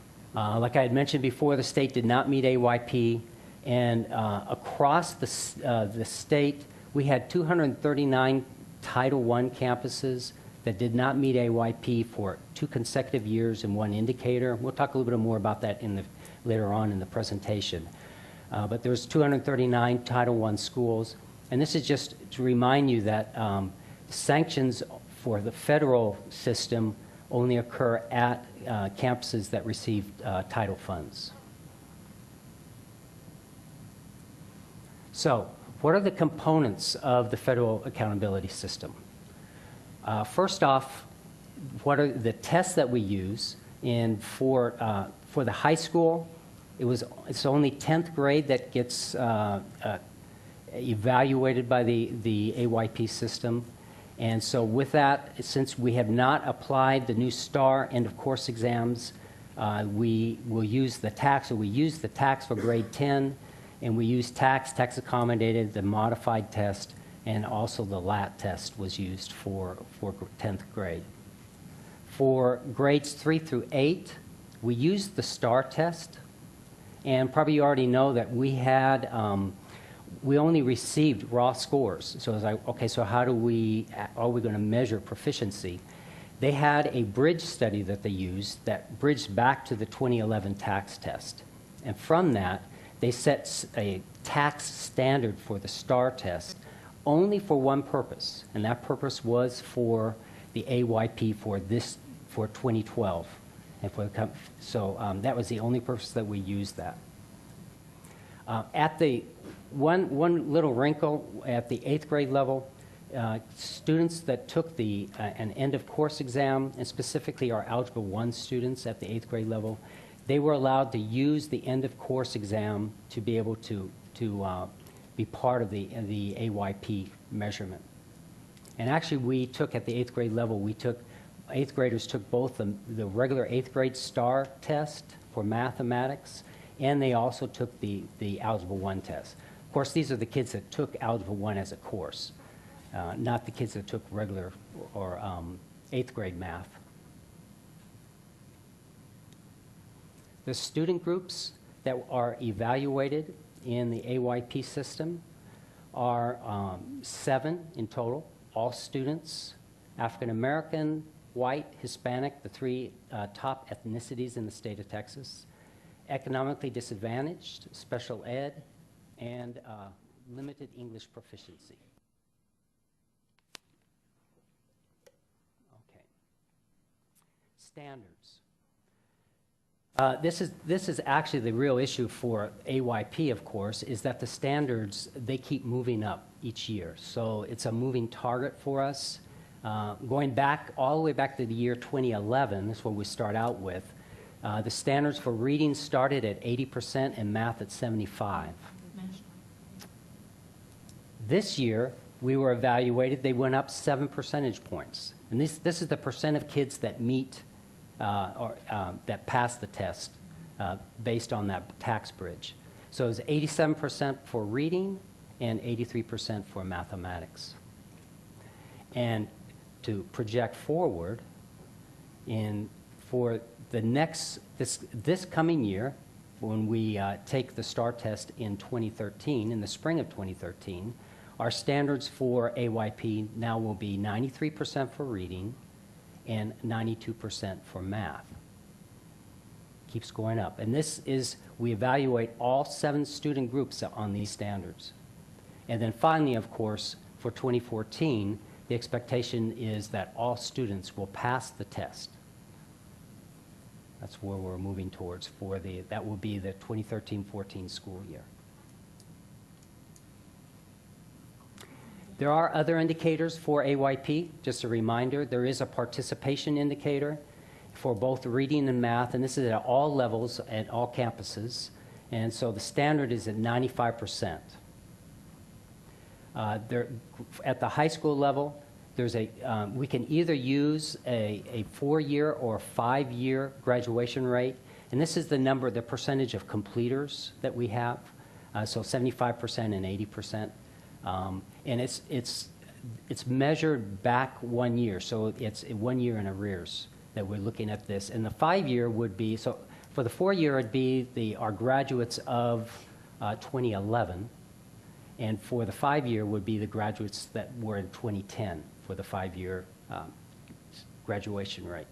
Like I had mentioned before, the state did not meet AYP, and across the state, we had 239 Title I campuses that did not meet AYP for 2 consecutive years in one indicator. We'll talk a little bit more about that later on in the presentation. But there was 239 Title I schools, and this is just to remind you that sanctions for the federal system only occur at campuses that receive title funds. So, what are the components of the federal accountability system? First off, what are the tests that we use? And for the high school, it's only 10th grade that gets evaluated by the AYP system. And so with that, since we have not applied the new STAR end of course exams, we will use the TAKS, so we use the TAKS for grade 10, and we use TAKS, text accommodated, the modified test, and also the LAT test was used for 10th grade. For grades 3 through 8, we used the STAR test, and probably you already know that we had we only received raw scores. So I was like, okay, so how are we going to measure proficiency? They had a bridge study that they used that bridged back to the 2011 TAKS test. And from that, they set a TAKS standard for the STAR test only for one purpose, and that purpose was for the AYP for 2012. And so that was the only purpose that we used that. At the one little wrinkle at the 8th grade level, students that took an end of course exam, and specifically our Algebra 1 students at the 8th grade level, they were allowed to use the end of course exam to be able to be part of the AYP measurement. And actually we took at the 8th grade level, 8th graders took both the regular 8th grade STAR test for mathematics, and they also took the Algebra 1 test. Of course, these are the kids that took Algebra 1 as a course, not the kids that took regular or 8th grade math. The student groups that are evaluated in the AYP system are 7 in total, all students, African American, white, Hispanic, the 3 top ethnicities in the state of Texas, economically disadvantaged, special ed, and limited English proficiency. Okay. Standards. This is actually the real issue for AYP, of course, is that the standards, they keep moving up each year. So it's a moving target for us. Going back, all the way back to the year 2011, that's what we start out with, the standards for reading started at 80% and math at 75%. This year, we were evaluated, they went up 7 percentage points. And this is the percent of kids that meet that pass the test based on that TAKS bridge. So it was 87% for reading and 83% for mathematics. And to project forward, for the next, this coming year, when we take the STAR test in 2013, in the spring of 2013, our standards for AYP now will be 93% for reading and 92% for math. Keeps going up. And this is, we evaluate all 7 student groups on these standards. And then finally, of course, for 2014, the expectation is that all students will pass the test. That's where we're moving towards that will be the 2013-14 school year. There are other indicators for AYP. Just a reminder, there is a participation indicator for both reading and math, and this is at all levels at all campuses. And so the standard is at 95%. At the high school level, there's we can either use a 4-year or 5-year graduation rate, and this is the percentage of completers that we have, so 75% and 80%. And it's measured back 1 year, so it's 1 year in arrears that we're looking at this. And the 5-year would be, so For the 4-year, it'd be our graduates of 2011, and for the 5-year would be the graduates that were in 2010 for the 5-year graduation rate.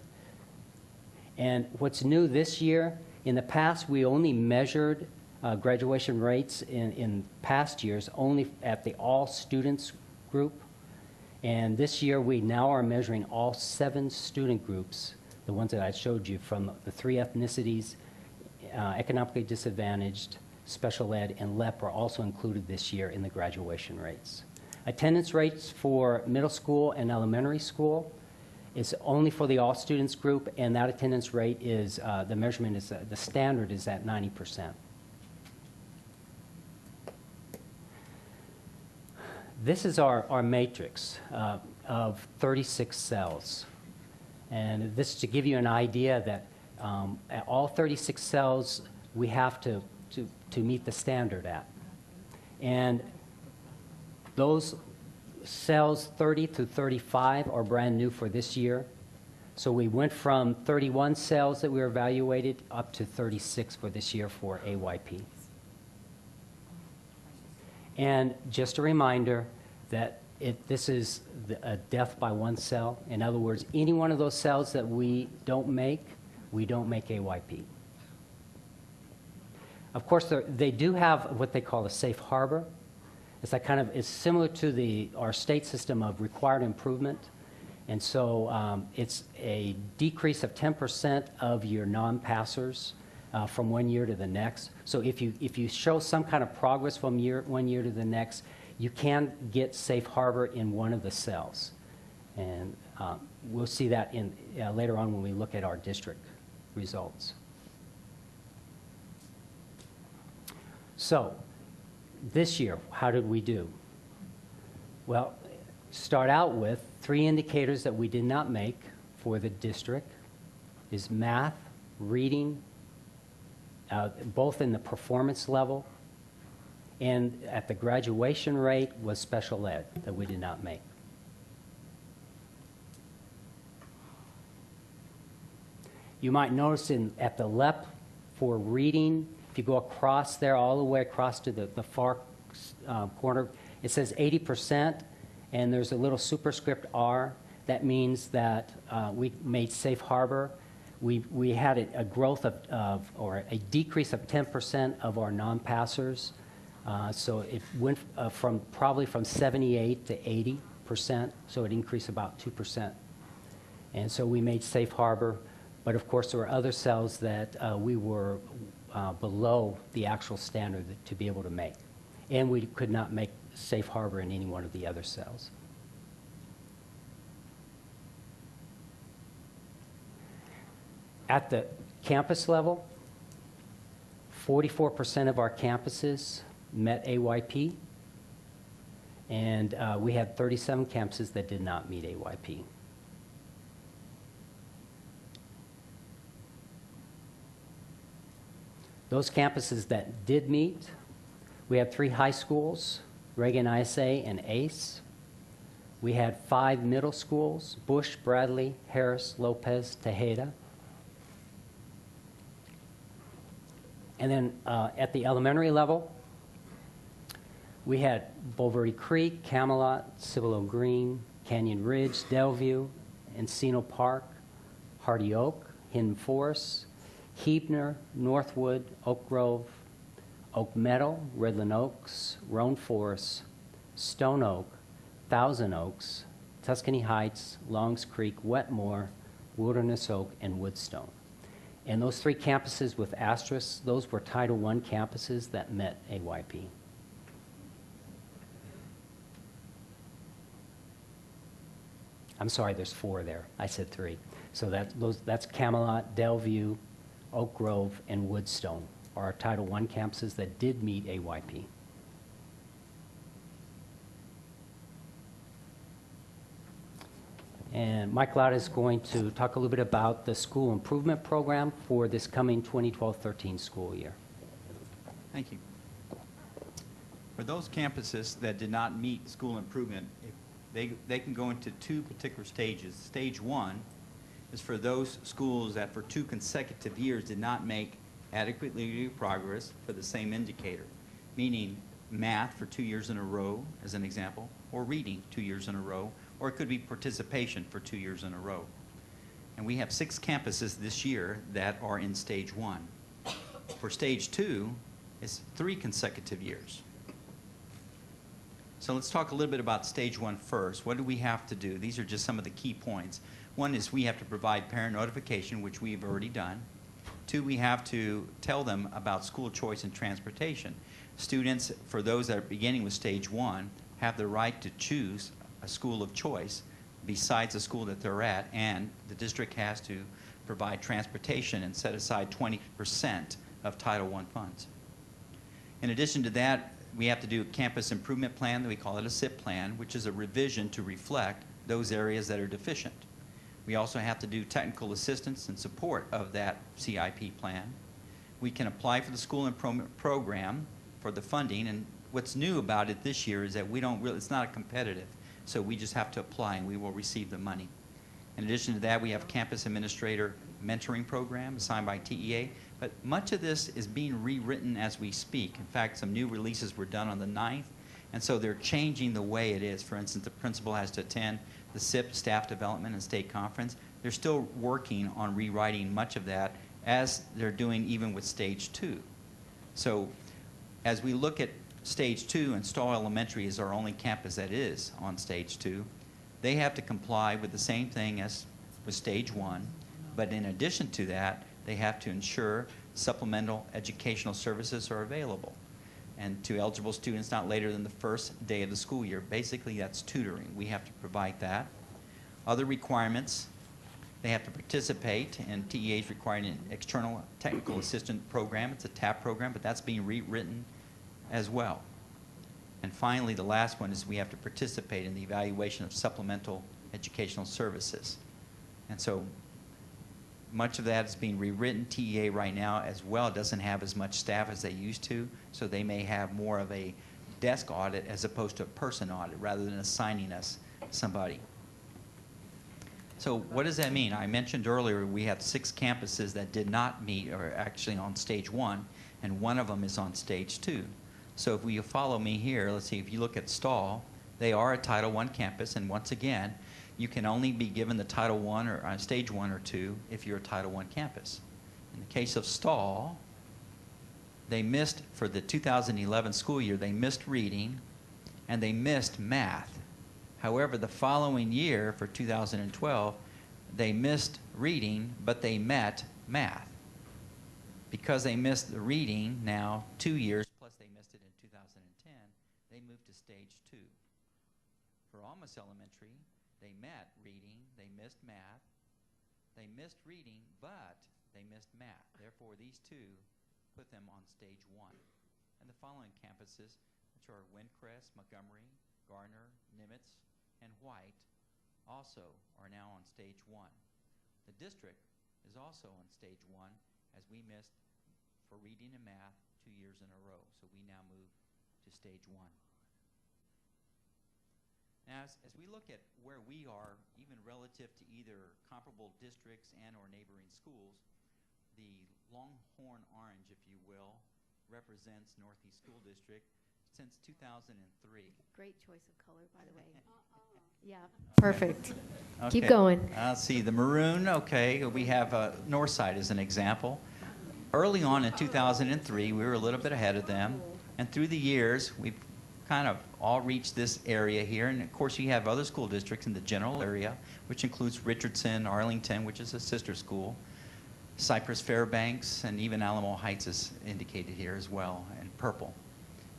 And what's new this year, in the past we only measured graduation rates in past years only at the all students group, and this year we now are measuring all 7 student groups, the ones that I showed you from the 3 ethnicities, economically disadvantaged, special ed, and LEP are also included this year in the graduation rates. Attendance rates for middle school and elementary school is only for the all students group, and that attendance rate is, the measurement is, the standard is at 90%. This is our matrix of 36 cells. And this is to give you an idea that at all 36 cells we have to meet the standard at. And those cells 30 to 35 are brand new for this year. So we went from 31 cells that we were evaluated up to 36 for this year for AYP. And just a reminder that this is a death by 1 cell. In other words, any one of those cells that we don't make AYP. Of course, they do have what they call a safe harbor. It's like it's similar to our state system of required improvement. And so it's a decrease of 10% of your non-passers from one year to the next. So if you show some kind of progress from one year to the next, you can get safe harbor in one of the cells. And we'll see that later on when we look at our district results. So this year, how did we do? Well, start out with 3 indicators that we did not make for the district is math, reading, both in the performance level and at the graduation rate was special ed that we did not make. You might notice at the LEP for reading, if you go across there, all the way across to the far corner, it says 80%, and there's a little superscript R. That means that we made safe harbor. We had a growth or a decrease of 10% of our non-passers. So it went probably from 78 to 80%, so it increased about 2%. And so we made safe harbor, but of course there were other cells that we were below the actual standard to be able to make. And we could not make safe harbor in any one of the other cells. At the campus level, 44% of our campuses met AYP, and we had 37 campuses that did not meet AYP. Those campuses that did meet, we had 3 high schools, Reagan ISA and ACE. We had 5 middle schools, Bush, Bradley, Harris, Lopez, Tejeda. And then at the elementary level, we had Bulverde Creek, Camelot, Cibolo Green, Canyon Ridge, Delview, Encino Park, Hardy Oak, Hidden Forest, Heebner, Northwood, Oak Grove, Oak Meadow, Redland Oaks, Roan Forest, Stone Oak, Thousand Oaks, Tuscany Heights, Longs Creek, Wetmore, Wilderness Oak, and Woodstone. And those 3 campuses with asterisks, those were Title I campuses that met AYP. I'm sorry, there's 4 there. I said 3. So that's Camelot, Delview, Oak Grove, and Woodstone are our Title I campuses that did meet AYP. And Mike Lotta is going to talk a little bit about the school improvement program for this coming 2012-13 school year. Thank you. For those campuses that did not meet school improvement, they can go into 2 particular stages. Stage 1 is for those schools that for 2 consecutive years did not make adequately progress for the same indicator, meaning math for 2 years in a row, as an example, or reading 2 years in a row, or it could be participation for 2 years in a row. And we have 6 campuses this year that are in stage 1. For stage 2, it's 3 consecutive years. So let's talk a little bit about stage 1 first. What do we have to do? These are just some of the key points. One is we have to provide parent notification, which we've already done. 2, we have to tell them about school choice and transportation. Students, for those that are beginning with stage 1, have the right to choose a school of choice besides the school that they're at, and the district has to provide transportation and set aside 20% of Title I funds. In addition to that, we have to do a campus improvement plan, we call it a CIP plan, which is a revision to reflect those areas that are deficient. We also have to do technical assistance and support of that CIP plan. We can apply for the school improvement program for the funding, and what's new about it this year is that we don't really, it's not a competitive, so we just have to apply and we will receive the money. In addition to that, we have campus administrator mentoring program assigned by TEA, but much of this is being rewritten as we speak. In fact, some new releases were done on the 9th, and so they're changing the way it is. For instance, the principal has to attend the CIP staff development and state conference. They're still working on rewriting much of that, as they're doing even with stage 2. So as we look at stage 2, and Stall Elementary is our only campus that is on stage 2, they have to comply with the same thing as with stage 1, but in addition to that, they have to ensure supplemental educational services are available and to eligible students not later than the first day of the school year. Basically, that's tutoring. We have to provide that. Other requirements, they have to participate in TEA's requiring an external technical assistant program. It's a TAP program, but that's being rewritten as well. And finally, the last one is we have to participate in the evaluation of supplemental educational services. And so much of that is being rewritten. TEA right now as well doesn't have as much staff as they used to, so they may have more of a desk audit as opposed to a person audit rather than assigning us somebody. So what does that mean? I mentioned earlier we have 6 campuses that did not meet, or actually on stage 1, and one of them is on stage 2. So if you follow me here, let's see, if you look at Stall, they are a Title I campus, and once again, you can only be given the Title I or stage 1 or 2 if you're a Title I campus. In the case of Stall, they missed, for the 2011 school year, they missed reading and they missed math. However, the following year, for 2012, they missed reading, but they met math. Because they missed the reading now 2 years, plus they missed it in 2010, they moved to stage 2. For Almas Elementary, they met reading, they missed math, they missed reading, but they missed math. Therefore, these 2 put them on stage 1. And the following campuses, which are Windcrest, Montgomery, Garner, Nimitz, and White, also are now on stage 1. The district is also on stage 1, as we missed for reading and math 2 years in a row. So we now move to stage 1. Now, as we look at where we are, even relative to either comparable districts and or neighboring schools, the Longhorn orange, if you will, represents Northeast School District since 2003. Great choice of color, by the way. Yeah, perfect. Okay. Keep going. Let's see, the maroon, okay, we have Northside as an example. Early on in 2003, we were a little bit ahead of them, and through the years, we've kind of all reached this area here, and of course you have other school districts in the general area, which includes Richardson, Arlington, which is a sister school, Cypress Fairbanks, and even Alamo Heights is indicated here as well in purple.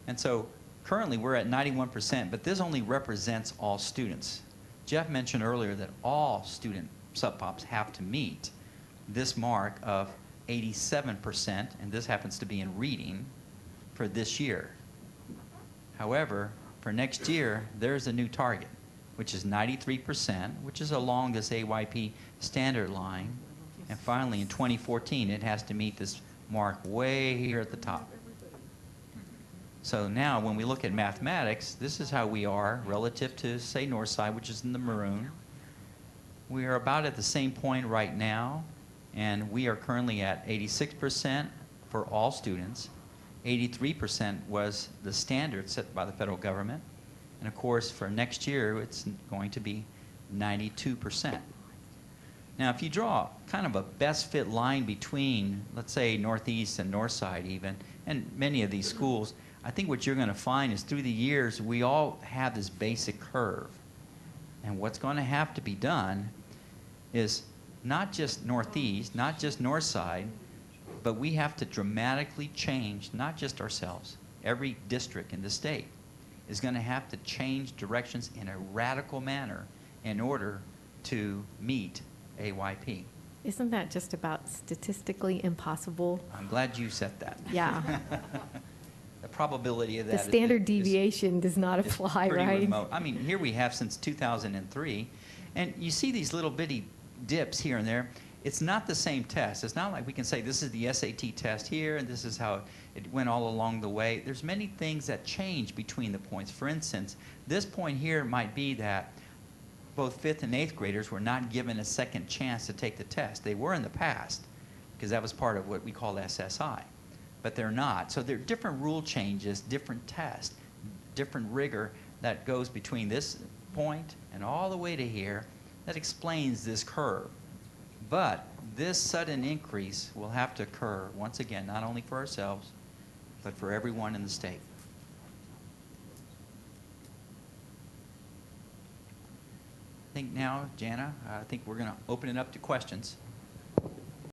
And so currently we're at 91%, but this only represents all students. Jeff mentioned earlier that all student sub-pops have to meet this mark of 87%, and this happens to be in reading for this year. However, for next year, there's a new target, which is 93%, which is along this AYP standard line. And finally, in 2014, it has to meet this mark way here at the top. So now, when we look at mathematics, this is how we are relative to, say, Northside, which is in the maroon. We are about at the same point right now, and we are currently at 86% for all students. 83% was the standard set by the federal government. And of course, for next year, it's going to be 92%. Now, if you draw kind of a best fit line between, let's say, Northeast and Northside even, and many of these schools, I think what you're going to find is through the years, we all have this basic curve. And what's going to have to be done is not just Northeast, not just Northside, but we have to dramatically change, not just ourselves, every district in the state is going to have to change directions in a radical manner in order to meet AYP. Isn't that just about statistically impossible? I'm glad you said that. Yeah. The probability of that The standard deviation does not apply, pretty right? remote. I mean, here we have since 2003, and you see these little bitty dips here and there. It's not the same test. It's not like we can say this is the SAT test here and this is how it went all along the way. There's many things that change between the points. For instance, this point here might be that both 5th and 8th graders were not given a second chance to take the test. They were in the past because that was part of what we call SSI, but they're not. So there are different rule changes, different tests, different rigor that goes between this point and all the way to here that explains this curve. But this sudden increase will have to occur, once again, not only for ourselves, but for everyone in the state. I think now, Jana, I think we're going to open it up to questions.